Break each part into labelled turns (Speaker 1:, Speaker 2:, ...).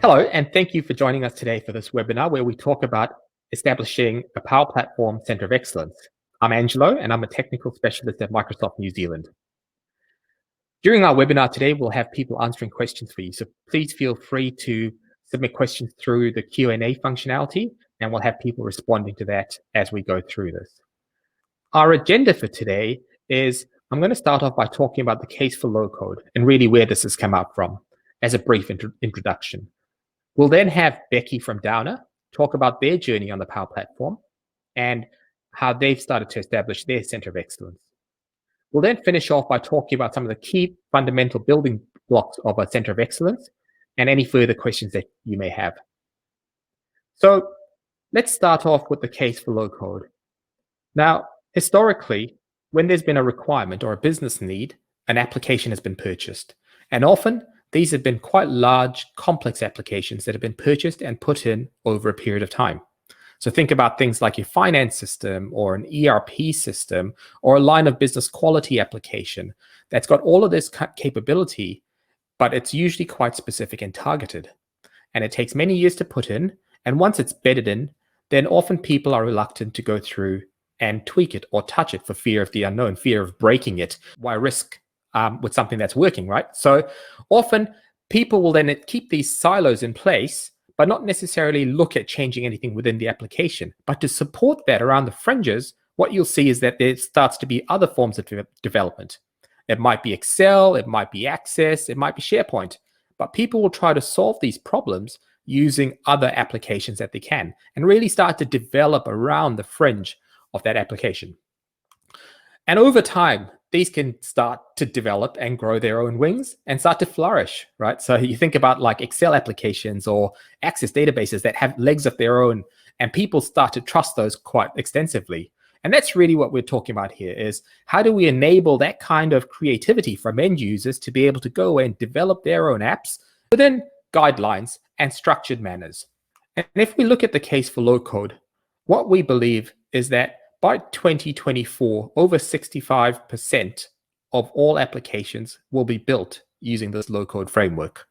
Speaker 1: Hello, and thank you for joining us today for this webinar where we talk about establishing a Power Platform Center of Excellence. I'm Angelo, and I'm a technical specialist at Microsoft New Zealand. During our webinar today, we'll have people answering questions for you, so please feel free to submit questions through the Q&A functionality, and we'll have people responding to that as we go through this. Our agenda for today is I'm going to start off by talking about the case for low code and really where this has come up from as a brief introduction. We'll then have Becky from Downer talk about their journey on the Power Platform and how they've started to establish their Center of Excellence. We'll then finish off by talking about some of the key fundamental building blocks of a Center of Excellence and any further questions that you may have. So let's start off with the case for low code. Now, historically, when there's been a requirement or a business need, an application has been purchased. And often, these have been quite large, complex applications that have been purchased and put in over a period of time. So think about things like your finance system or an ERP system or a line of business quality application that's got all of this capability, but it's usually quite specific and targeted. And it takes many years to put in. And once it's bedded in, then often people are reluctant to go through and tweak it or touch it for fear of the unknown, fear of breaking it. Why risk with something that's working, right? So often people will then keep these silos in place, but not necessarily look at changing anything within the application. But to support that around the fringes, what you'll see is that there starts to be other forms of development. It might be Excel, it might be Access, it might be SharePoint, but people will try to solve these problems using other applications that they can and really start to develop around the fringe of that application. And over time, these can start to develop and grow their own wings and start to flourish, right? So you think about like Excel applications or Access databases that have legs of their own, and people start to trust those quite extensively. And that's really what we're talking about here is how do we enable that kind of creativity from end users to be able to go and develop their own apps within guidelines and structured manners. And if we look at the case for low code, what we believe is that by 2024, over 65% of all applications will be built using this low-code framework.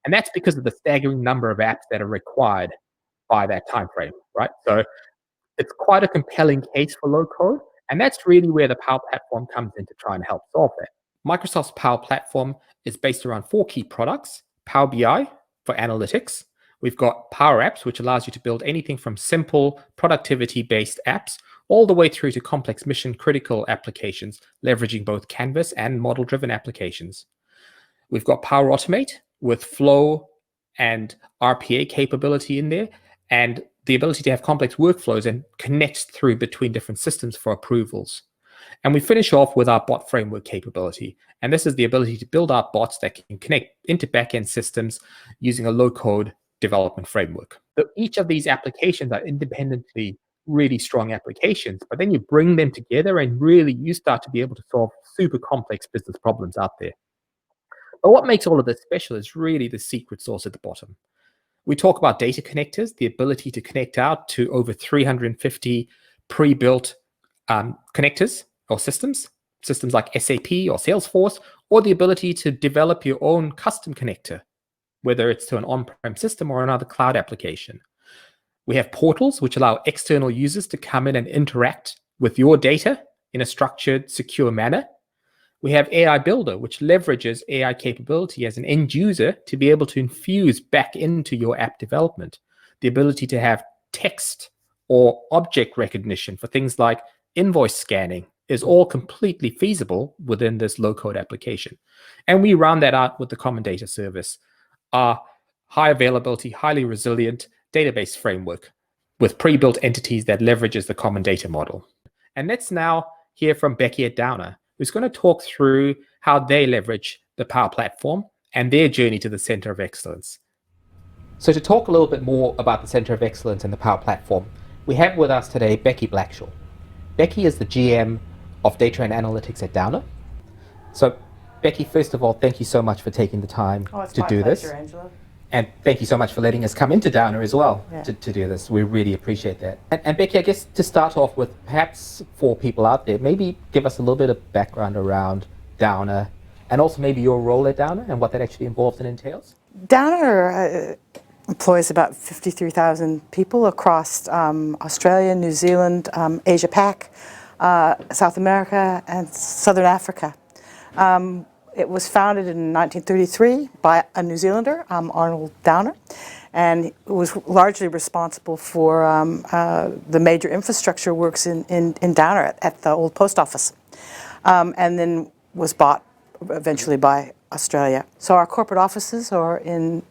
Speaker 1: And that's because of the staggering number of apps that are required by that time frame, right? So it's quite a compelling case for low-code, and that's really where the Power Platform comes in to try and help solve that. Microsoft's Power Platform is based around 4 key products: Power BI for analytics. We've got Power Apps, which allows you to build anything from simple productivity-based apps all the way through to complex mission-critical applications, leveraging both Canvas and model-driven applications. We've got Power Automate with Flow and RPA capability in there, and the ability to have complex workflows and connect through between different systems for approvals. And we finish off with our bot framework capability. And this is the ability to build our bots that can connect into backend systems using a low-code development framework. So each of these applications are independently really strong applications, but then you bring them together and really you start to be able to solve super complex business problems out there. But what makes all of this special is really the secret sauce at the bottom. We talk about data connectors, the ability to connect out to over 350 pre-built connectors or systems like SAP or Salesforce, or the ability to develop your own custom connector, whether it's to an on-prem system or another cloud application. We have portals, which allow external users to come in and interact with your data in a structured, secure manner. We have AI Builder, which leverages AI capability as an end user to be able to infuse back into your app development. The ability to have text or object recognition for things like invoice scanning is all completely feasible within this low-code application. And we round that out with the Common Data Service, our high availability, highly resilient database framework with pre-built entities that leverages the common data model. And let's now hear from Becky at Downer, who's going to talk through how they leverage the Power Platform and their journey to the Center of Excellence. So to talk a little bit more about the Center of Excellence and the Power Platform, we have with us today Becky Blackshaw. Becky is the GM of Data and Analytics at Downer. So Becky, first of all, thank you so much for taking the time to do this.
Speaker 2: Angela.
Speaker 1: And thank you so much for letting us come into Downer as well to do this. We really appreciate that. And Becky, I guess to start off with, perhaps for people out there, maybe give us a little bit of background around Downer and also maybe your role at Downer and what that actually involves and entails.
Speaker 2: Downer employs about 53,000 people across Australia, New Zealand, Asia Pac, South America, and Southern Africa. It was founded in 1933 by a New Zealander, Arnold Downer, and it was largely responsible for the major infrastructure works in Downer at the old post office, and then was bought eventually by Australia. So our corporate offices are in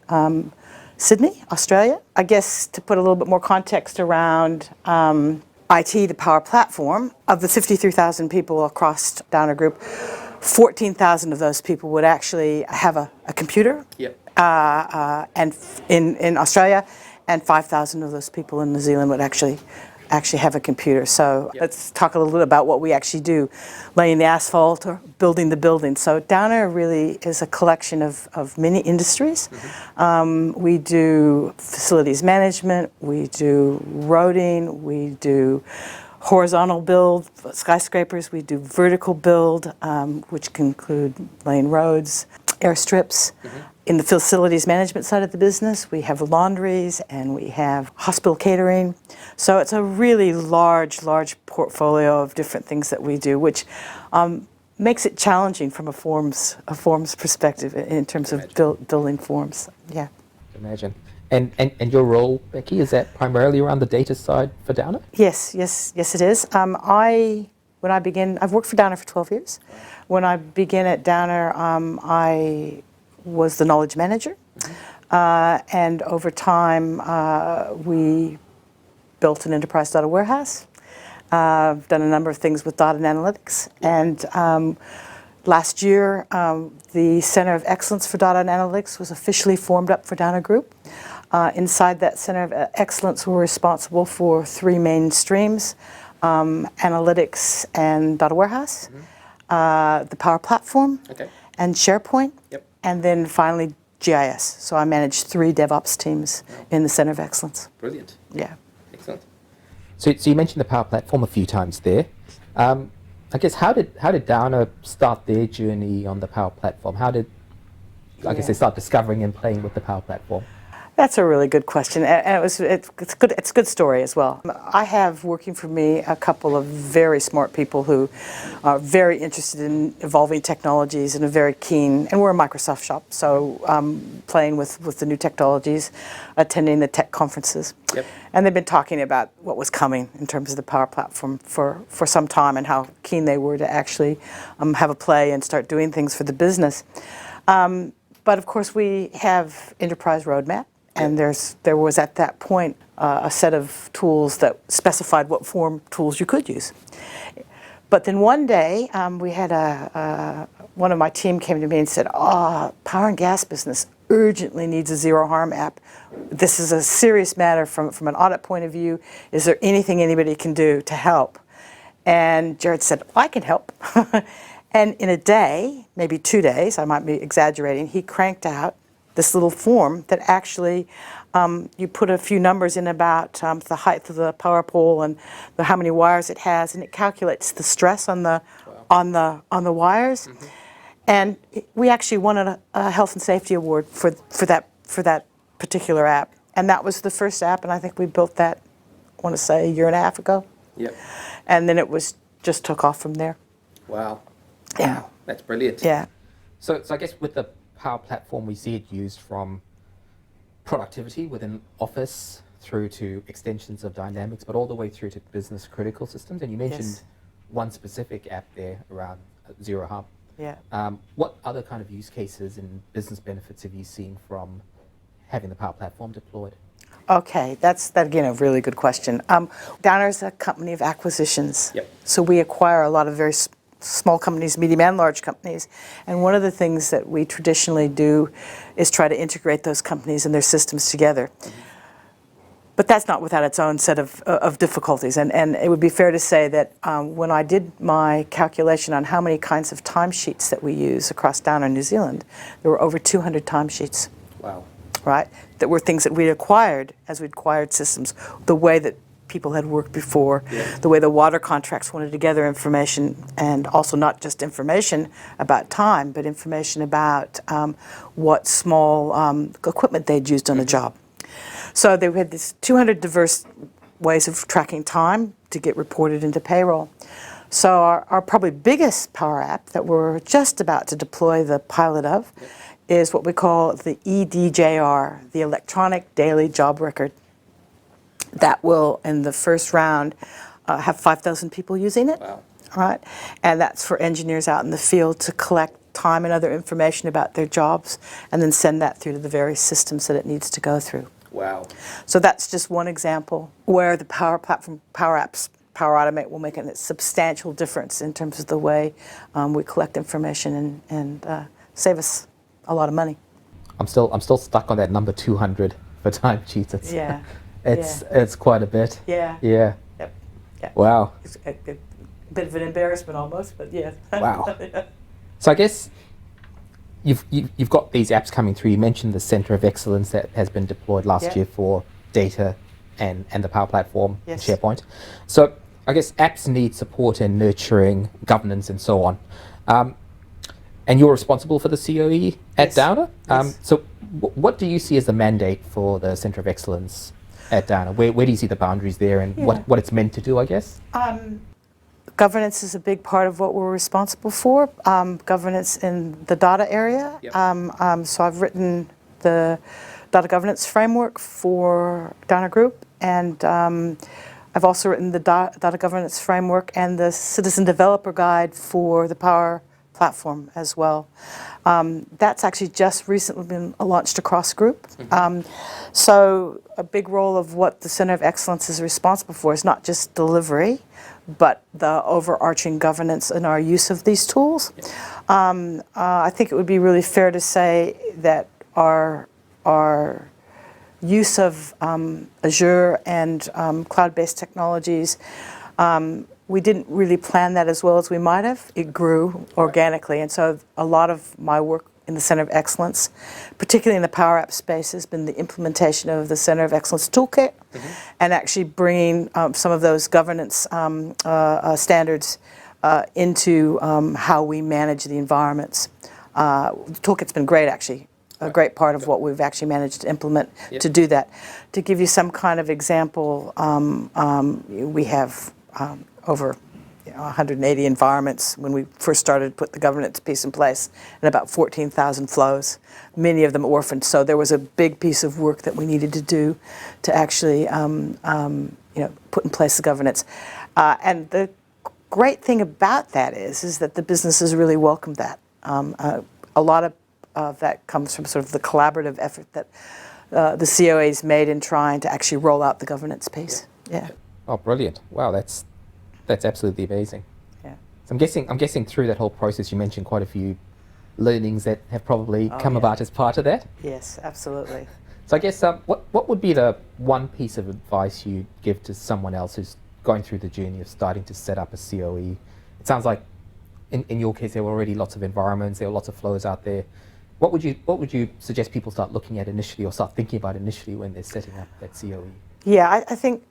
Speaker 2: Sydney, Australia. I guess to put a little bit more context around IT, the Power Platform, of the 53,000 people across Downer Group, 14,000 of those people would actually have a computer.
Speaker 1: Yep.
Speaker 2: And in Australia, and 5,000 of those people in New Zealand would actually have a computer. So let's talk a little bit about what we actually do, laying the asphalt or building the building. So Downer really is a collection of many industries. We do facilities management, we do roading, we do horizontal build, skyscrapers, we do vertical build, which can include laying roads, airstrips. In the facilities management side of the business, we have laundries and we have hospital catering. So it's a really large portfolio of different things that we do, which makes it challenging from a forms perspective in terms of building forms. Yeah.
Speaker 1: Imagine. And your role, Becky, is that primarily around the data side for Downer?
Speaker 2: Yes, it is. When I began, I've worked for Downer for 12 years. When I began at Downer, I was the knowledge manager, and over time we built an enterprise data warehouse. I've done a number of things with data and analytics, and last year the Center of Excellence for Data and Analytics was officially formed up for Downer Group. Inside that Center of Excellence, we're responsible for three main streams: analytics and data warehouse, the Power Platform, and SharePoint. And then finally, GIS. So I manage three DevOps teams in the Center of Excellence.
Speaker 1: Brilliant.
Speaker 2: Yeah.
Speaker 1: Excellent. So you mentioned the Power Platform a few times there. I guess how did Downer start their journey on the Power Platform? How did I guess they start discovering and playing with the Power Platform?
Speaker 2: That's a really good question, and it's good. It's a good story as well. I have working for me a couple of very smart people who are very interested in evolving technologies and are very keen. And we're a Microsoft shop, so playing with the new technologies, attending the tech conferences, and they've been talking about what was coming in terms of the Power Platform for some time, and how keen they were to actually have a play and start doing things for the business. But of course, we have enterprise roadmap. And there was at that point a set of tools that specified what form tools you could use. But then one day we had one of my team came to me and said, power and gas business urgently needs a zero harm app. This is a serious matter from an audit point of view. Is there anything anybody can do to help? And Jared said, I can help. And in a day, maybe 2 days, I might be exaggerating, he cranked out this little form that actually you put a few numbers in about the height of the power pole and how many wires it has, and it calculates the stress on the wires. And we actually won a health and safety award for that particular app, and that was the first app. And I think we built that, I want to say, a year and a half ago. And then it was just took off from there.
Speaker 1: Wow.
Speaker 2: Yeah.
Speaker 1: That's brilliant.
Speaker 2: Yeah.
Speaker 1: So I guess with the Power Platform, we see it used from productivity within Office through to extensions of Dynamics, but all the way through to business critical systems. And you mentioned one specific app there around Zero Harm. What other kind of use cases and business benefits have you seen from having the Power Platform deployed?
Speaker 2: Okay, that's again a really good question. Downer is a company of acquisitions. So we acquire a lot of very small companies, medium and large companies, and one of the things that we traditionally do is try to integrate those companies and their systems together. But that's not without its own set of difficulties, and it would be fair to say that when I did my calculation on how many kinds of timesheets that we use across Downer New Zealand, there were over 200 timesheets.
Speaker 1: Wow.
Speaker 2: Right? That were things that we acquired as we acquired systems, the way that people had worked before, the way the water contracts wanted to gather information, and also not just information about time, but information about what small equipment they'd used on a job. So they had these 200 diverse ways of tracking time to get reported into payroll. So our probably biggest Power App that we're just about to deploy the pilot of is what we call the EDJR, the Electronic Daily Job Record. That will, in the first round, have 5,000 people using it.
Speaker 1: Wow.
Speaker 2: Right? And that's for engineers out in the field to collect time and other information about their jobs and then send that through to the various systems that it needs to go through.
Speaker 1: Wow.
Speaker 2: So that's just one example where the Power Platform, Power Apps, Power Automate will make a substantial difference in terms of the way we collect information and save us a lot of money.
Speaker 1: I'm still stuck on that number 200 for timesheets. It's quite a bit.
Speaker 2: Yeah.
Speaker 1: Yeah.
Speaker 2: Yep. Yeah.
Speaker 1: Wow.
Speaker 2: It's a bit of an embarrassment almost, but yeah.
Speaker 1: Wow. So I guess you've got these apps coming through. You mentioned the Center of Excellence that has been deployed last year for data and the Power Platform, and SharePoint. So I guess apps need support in nurturing, governance, and so on. And you're responsible for the COE at Downer. So what do you see as the mandate for the Center of Excellence at Downer? Where do you see the boundaries there and what it's meant to do, I guess?
Speaker 2: Governance is a big part of what we're responsible for. Governance in the data area. So I've written the data governance framework for Downer Group, and I've also written the data governance framework and the citizen developer guide for the Power Platform as well. That's actually just recently been launched across group. So a big role of what the Center of Excellence is responsible for is not just delivery, but the overarching governance in our use of these tools. I think it would be really fair to say that our use of Azure and cloud-based technologies, we didn't really plan that as well as we might have. It grew organically, and so a lot of my work in the Center of Excellence, particularly in the Power App space, has been the implementation of the Center of Excellence toolkit and actually bringing some of those governance standards into how we manage the environments. The toolkit's been great, actually. A great part of what we've actually managed to implement to do that. To give you some kind of example, we have over 180 environments when we first started to put the governance piece in place, and about 14,000 flows, many of them orphaned. So there was a big piece of work that we needed to do to actually put in place the governance. And the great thing about that is that the businesses really welcomed that. A lot of that comes from sort of the collaborative effort that the COA's made in trying to actually roll out the governance piece. Yeah.
Speaker 1: Oh, brilliant! Wow, that's absolutely amazing.
Speaker 2: Yeah.
Speaker 1: So I'm guessing through that whole process, you mentioned quite a few learnings that have probably come about as part of that.
Speaker 2: Yes, absolutely.
Speaker 1: So I guess what would be the one piece of advice you'd give to someone else who's going through the journey of starting to set up a COE? It sounds like in your case there were already lots of environments, there were lots of flows out there. What would you suggest people start looking at initially or start thinking about initially when they're setting up that COE?
Speaker 2: Yeah, I think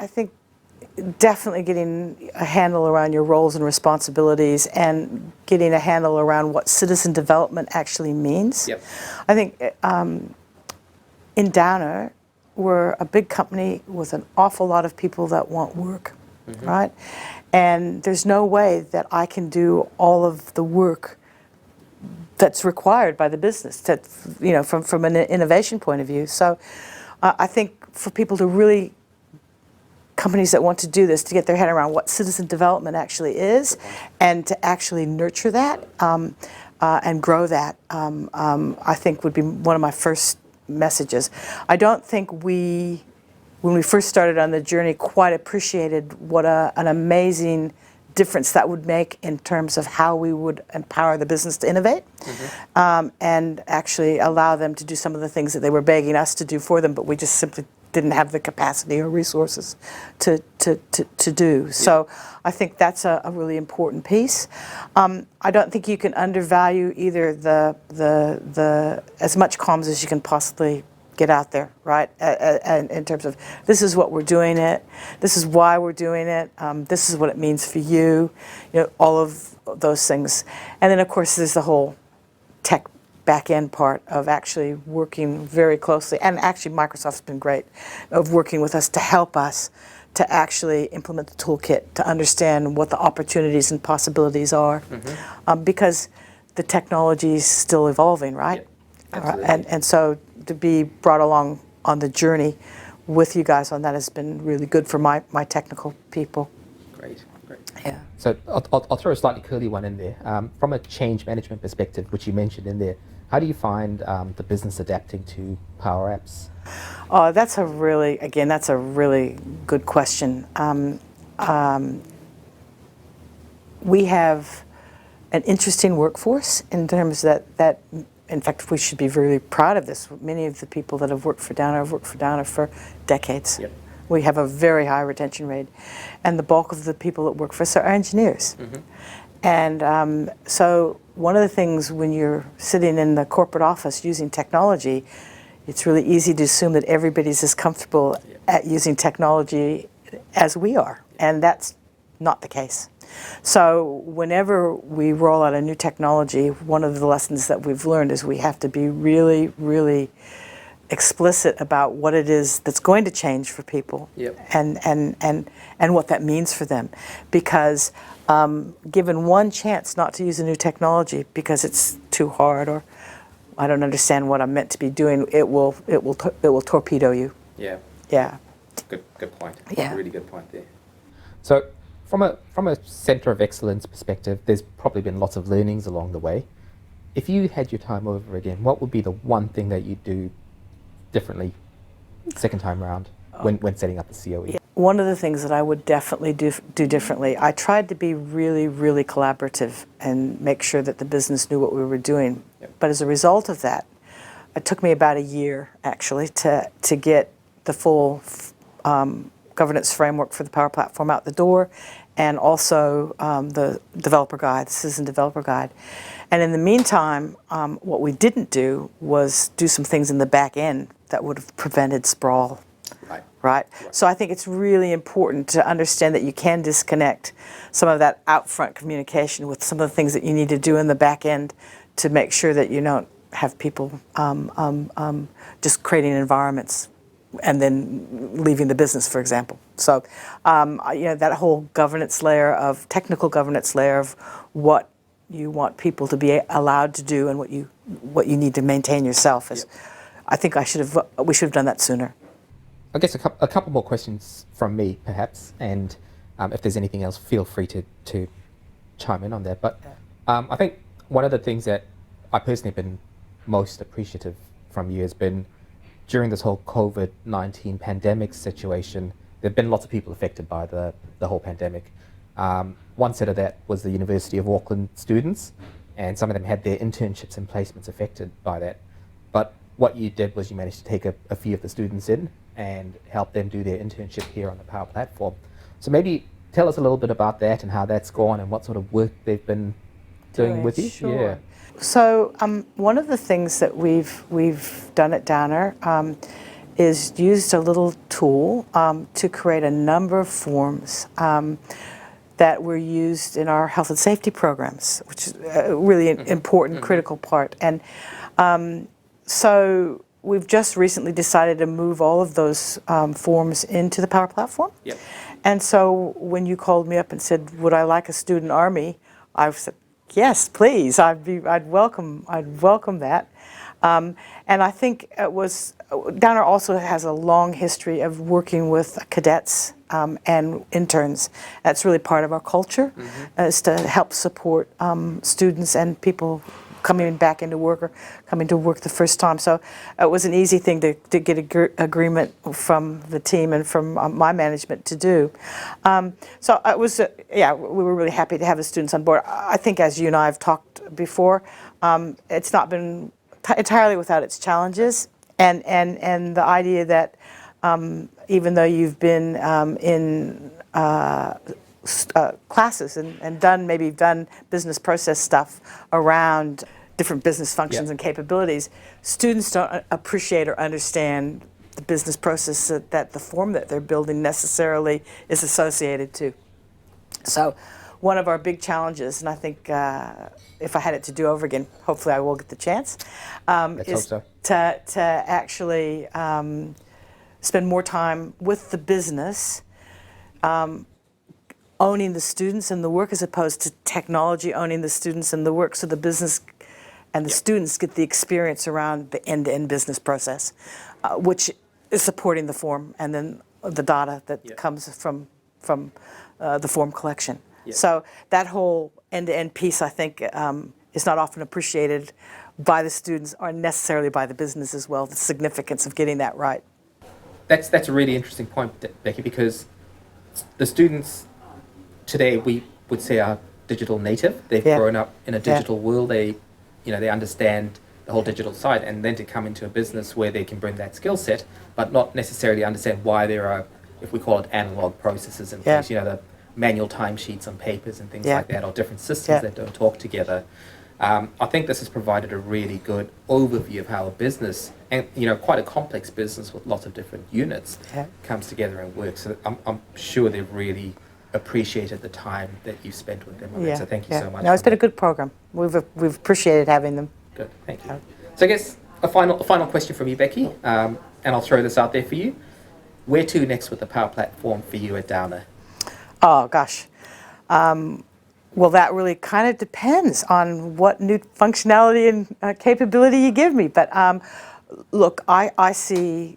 Speaker 2: definitely getting a handle around your roles and responsibilities and getting a handle around what citizen development actually means. I think in Downer, we're a big company with an awful lot of people that want work, right? And there's no way that I can do all of the work that's required by the business, from an innovation point of view. So I think for people to really, companies that want to do this, to get their head around what citizen development actually is and to actually nurture that and grow that, I think would be one of my first messages. I don't think when we first started on the journey, quite appreciated what an amazing difference that would make in terms of how we would empower the business to innovate and actually allow them to do some of the things that they were begging us to do for them, but we just simply didn't have the capacity or resources to do. So I think that's a really important piece. I don't think you can undervalue either the as much comms as you can possibly get out there, right? And in terms of this is what we're doing it, this is why we're doing it, this is what it means for you, all of those things. And then of course there's the whole tech back end part of actually working very closely, and actually Microsoft's been great, of working with us to help us to actually implement the toolkit, to understand what the opportunities and possibilities are, because the technology is still evolving, right? And so to be brought along on the journey with you guys on that has been really good for my technical people.
Speaker 1: Great, great.
Speaker 2: Yeah.
Speaker 1: So I'll throw a slightly curly one in there. From a change management perspective, which you mentioned in there, how do you find the business adapting to Power Apps?
Speaker 2: Oh, that's a really good question. We have an interesting workforce in terms that in fact, we should be really proud of this. Many of the people that have worked for Downer have worked for Downer for decades.
Speaker 1: Yep.
Speaker 2: We have a very high retention rate. And the bulk of the people that work for us are engineers. And so one of the things when you're sitting in the corporate office using technology, it's really easy to assume that everybody's as comfortable at using technology as we are. And that's not the case. So whenever we roll out a new technology, one of the lessons that we've learned is we have to be really, really explicit about what it is that's going to change for people, and what that means for them. Because given one chance not to use a new technology because it's too hard or I don't understand what I'm meant to be doing, it will torpedo you.
Speaker 1: Yeah.
Speaker 2: Yeah.
Speaker 1: Good point.
Speaker 2: Yeah.
Speaker 1: Really good point there. So from a center of excellence perspective, there's probably been lots of learnings along the way. If you had your time over again, what would be the one thing that you'd do differently second time around when setting up the COE?
Speaker 2: One of the things that I would definitely do differently, I tried to be really, really collaborative and make sure that the business knew what we were doing. But as a result of that, it took me about a year actually to get the full governance framework for the Power Platform out the door, and also the developer guide, the Citizen Developer Guide. And in the meantime, what we didn't do was do some things in the back end that would have prevented sprawl. Right? So I think it's really important to understand that you can disconnect some of that out-front communication with some of the things that you need to do in the back end to make sure that you don't have people just creating environments and then leaving the business, for example. So, that whole governance layer of technical governance layer of what you want people to be allowed to do and what you need to maintain yourself is. I think we should have done that sooner.
Speaker 1: I guess a couple more questions from me, perhaps, and if there's anything else, feel free to chime in on that. But I think one of the things that I personally have been most appreciative from you has been during this whole COVID-19 pandemic situation. There have been lots of people affected by the whole pandemic. One set of that was the University of Auckland students, and some of them had their internships and placements affected by that. But what you did was you managed to take a few of the students in and help them do their internship here on the Power Platform. So maybe tell us a little bit about that and how that's gone and what sort of work they've been doing with you.
Speaker 2: Sure.
Speaker 1: Yeah.
Speaker 2: So one of the things that we've done at Downer is used a little tool to create a number of forms that were used in our health and safety programs, which is a really important, critical part. And so we've just recently decided to move all of those forms into the Power Platform.
Speaker 1: Yep.
Speaker 2: And so when you called me up and said, would I like a student army? I said, yes, please. I'd welcome that. And I think Downer also has a long history of working with cadets and interns. That's really part of our culture, is to help support students and people coming back into work or coming to work the first time. So it was an easy thing to get agreement from the team and from my management to do. So it was, we were really happy to have the students on board. I think as you and I have talked before, it's not been entirely without its challenges. And the idea that even though you've been in classes and done business process stuff around different business functions and capabilities, students don't appreciate or understand the business process that the form that they're building necessarily is associated to. So one of our big challenges, and I think if I had it to do over again, hopefully I will get the chance, is
Speaker 1: so.
Speaker 2: to actually spend more time with the business, owning the students and the work, as opposed to technology owning the students and the work, so the business and the students get the experience around the end-to-end business process, which is supporting the form and then the data that comes from the form collection. So that whole end-to-end piece, I think, is not often appreciated by the students or necessarily by the business as well, the significance of getting that right.
Speaker 1: That's a really interesting point, Becky, because the students today, we would say, are digital native. They've grown up in a digital world. They understand the whole digital side, and then to come into a business where they can bring that skill set, but not necessarily understand why there are, if we call it, analog processes in place, the manual timesheets on papers and things like that, or different systems that don't talk together. I think this has provided a really good overview of how a business, and quite a complex business with lots of different units, comes together and works. So I'm sure they've really appreciated the time that you spent with them on that. So thank you so much.
Speaker 2: No, it's been a good program. We've appreciated having them.
Speaker 1: Good, thank you. So I guess a final question from you, Becky, and I'll throw this out there for you. Where to next with the Power Platform for you at Downer?
Speaker 2: Oh, gosh. Well, that really kind of depends on what new functionality and capability you give me. But look, I see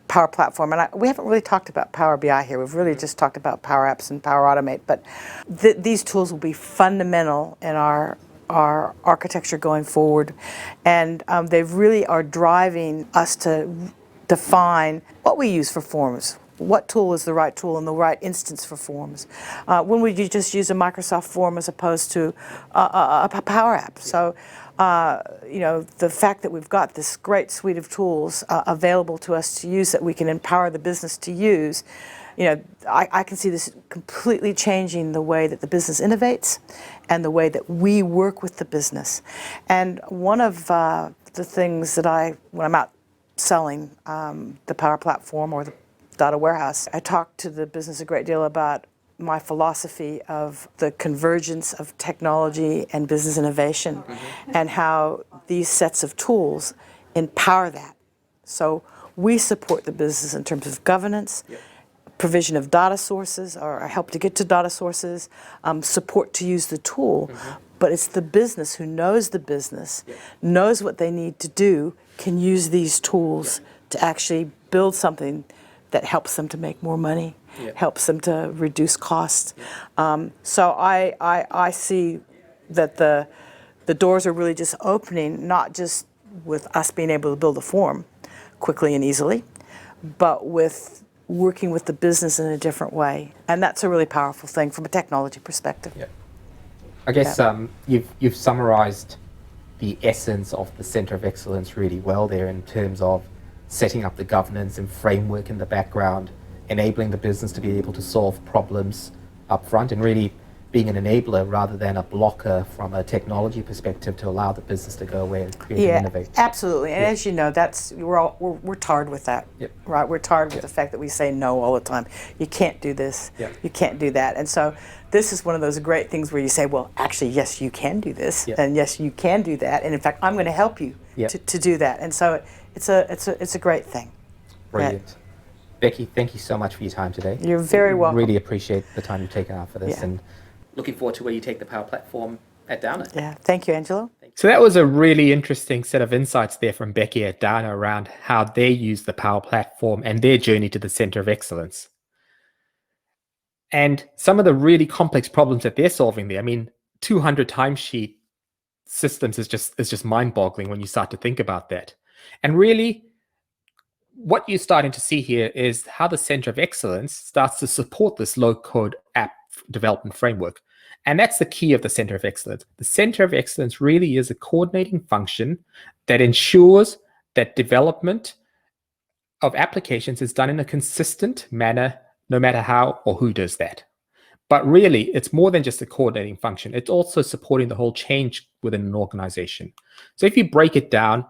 Speaker 2: Power Platform, and we haven't really talked about Power BI here. We've really just talked about Power Apps and Power Automate. But these tools will be fundamental in our architecture going forward. And they really are driving us to define what we use for forms. What tool is the right tool and the right instance for forms? When would you just use a Microsoft form as opposed to a Power App? So, the fact that we've got this great suite of tools available to us to use that we can empower the business to use, I can see this completely changing the way that the business innovates and the way that we work with the business. And one of the things that when I'm out selling the Power Platform or the data warehouse, I talk to the business a great deal about my philosophy of the convergence of technology and business innovation, and how these sets of tools empower that. So we support the business in terms of governance, provision of data sources, or help to get to data sources, support to use the tool, but it's the business who knows the business, knows what they need to do, can use these tools to actually build something that helps them to make more money, helps them to reduce costs. So I see that the doors are really just opening, not just with us being able to build a form quickly and easily, but with working with the business in a different way. And that's a really powerful thing from a technology perspective.
Speaker 1: I guess you've summarized the essence of the Center of Excellence really well there, in terms of setting up the governance and framework in the background, enabling the business to be able to solve problems up front, and really being an enabler rather than a blocker from a technology perspective to allow the business to go away and create and innovate.
Speaker 2: Absolutely. And as you know, we're tarred with that, right? We're tarred with the fact that we say no all the time. You can't do this. You can't do that. And so this is one of those great things where you say, well, actually, yes, you can do this, and yes, you can do that. And in fact, I'm going to help you to do that. And so it's a great thing.
Speaker 1: Brilliant. Becky, thank you so much for your time today.
Speaker 2: You're very welcome.
Speaker 1: Really appreciate the time you've taken out for this, and looking forward to where you take the Power Platform at Downer.
Speaker 2: Thank you, Angelo.
Speaker 1: So that was a really interesting set of insights there from Becky at Downer around how they use the Power Platform and their journey to the Center of Excellence. And some of the really complex problems that they're solving there. I mean, 200 timesheet systems is just mind-boggling when you start to think about that. And really, what you're starting to see here is how the Center of Excellence starts to support this low-code app development framework. And that's the key of the Center of Excellence. The Center of Excellence really is a coordinating function that ensures that development of applications is done in a consistent manner, no matter how or who does that. But really, it's more than just a coordinating function. It's also supporting the whole change within an organization. So if you break it down,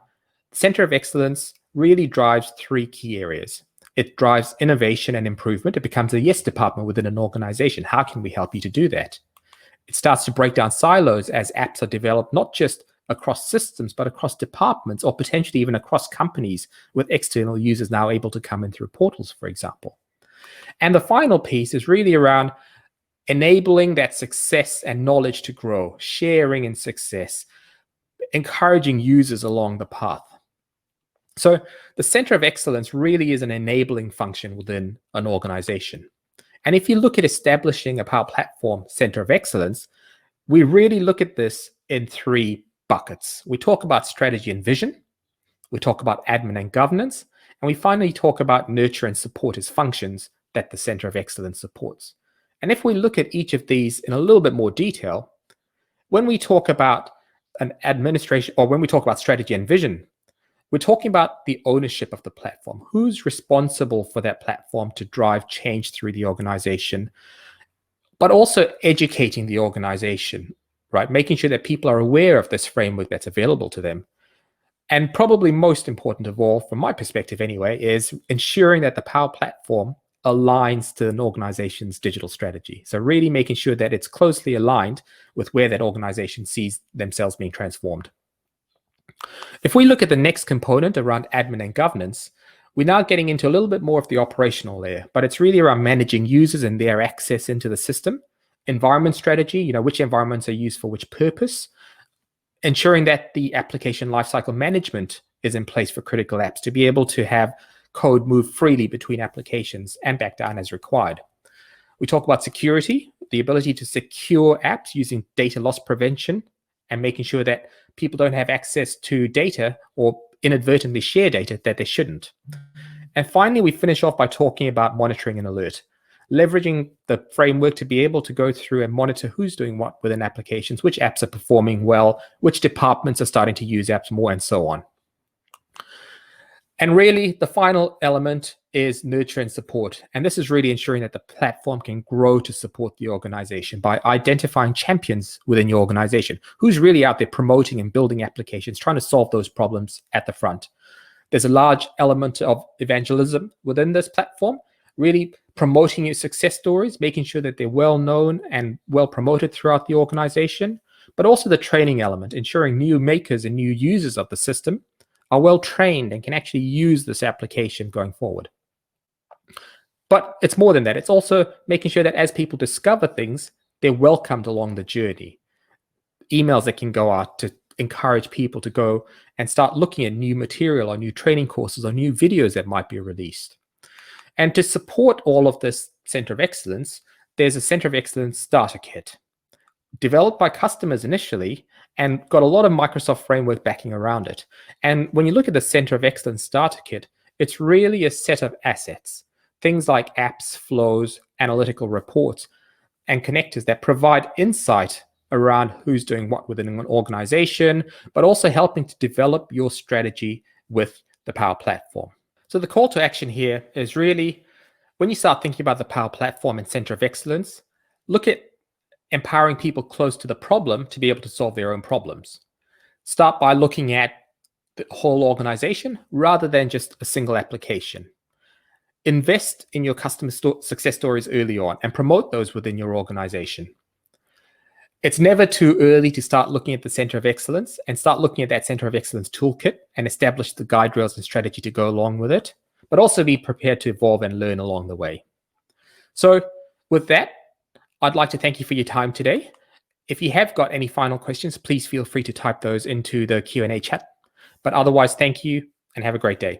Speaker 1: Center of Excellence really drives three key areas. It drives innovation and improvement. It becomes a yes department within an organization. How can we help you to do that? It starts to break down silos as apps are developed, not just across systems, but across departments or potentially even across companies, with external users now able to come in through portals, for example. And the final piece is really around enabling that success and knowledge to grow, sharing in success, encouraging users along the path. So the Center of Excellence really is an enabling function within an organization. And if you look at establishing a Power Platform Center of Excellence, we really look at this in three buckets. We talk about strategy and vision, we talk about admin and governance, and we finally talk about nurture and support as functions that the Center of Excellence supports. And if we look at each of these in a little bit more detail, when we talk about an administration, or when we talk about strategy and vision, we're talking about the ownership of the platform. Who's responsible for that platform to drive change through the organization, but also educating the organization, right? Making sure that people are aware of this framework that's available to them. And probably most important of all, from my perspective anyway, is ensuring that the Power Platform aligns to an organization's digital strategy. So really making sure that it's closely aligned with where that organization sees themselves being transformed. If we look at the next component around admin and governance, we're now getting into a little bit more of the operational layer, but it's really around managing users and their access into the system, environment strategy, which environments are used for which purpose, ensuring that the application lifecycle management is in place for critical apps to be able to have code move freely between applications and back down as required. We talk about security, the ability to secure apps using data loss prevention and making sure that people don't have access to data or inadvertently share data that they shouldn't. And finally, we finish off by talking about monitoring and alert, leveraging the framework to be able to go through and monitor who's doing what within applications, which apps are performing well, which departments are starting to use apps more, and so on. And really, the final element is nurture and support. And this is really ensuring that the platform can grow to support the organization by identifying champions within your organization. Who's really out there promoting and building applications, trying to solve those problems at the front. There's a large element of evangelism within this platform, really promoting your success stories, making sure that they're well known and well promoted throughout the organization, but also the training element, ensuring new makers and new users of the system are well trained and can actually use this application going forward. But it's more than that. It's also making sure that as people discover things, they're welcomed along the journey. Emails that can go out to encourage people to go and start looking at new material or new training courses or new videos that might be released. And to support all of this Center of Excellence, there's a Center of Excellence starter kit developed by customers initially and got a lot of Microsoft framework backing around it. And when you look at the Center of Excellence starter kit, it's really a set of assets, things like apps, flows, analytical reports, and connectors that provide insight around who's doing what within an organization, but also helping to develop your strategy with the Power Platform. So the call to action here is really, when you start thinking about the Power Platform and Center of Excellence, look at empowering people close to the problem to be able to solve their own problems. Start by looking at the whole organization rather than just a single application. Invest in your customer success stories early on and promote those within your organization. It's never too early to start looking at the Center of Excellence and start looking at that Center of Excellence toolkit and establish the guide rails and strategy to go along with it, but also be prepared to evolve and learn along the way. So with that, I'd like to thank you for your time today. If you have got any final questions, please feel free to type those into the Q&A chat. But otherwise, thank you and have a great day.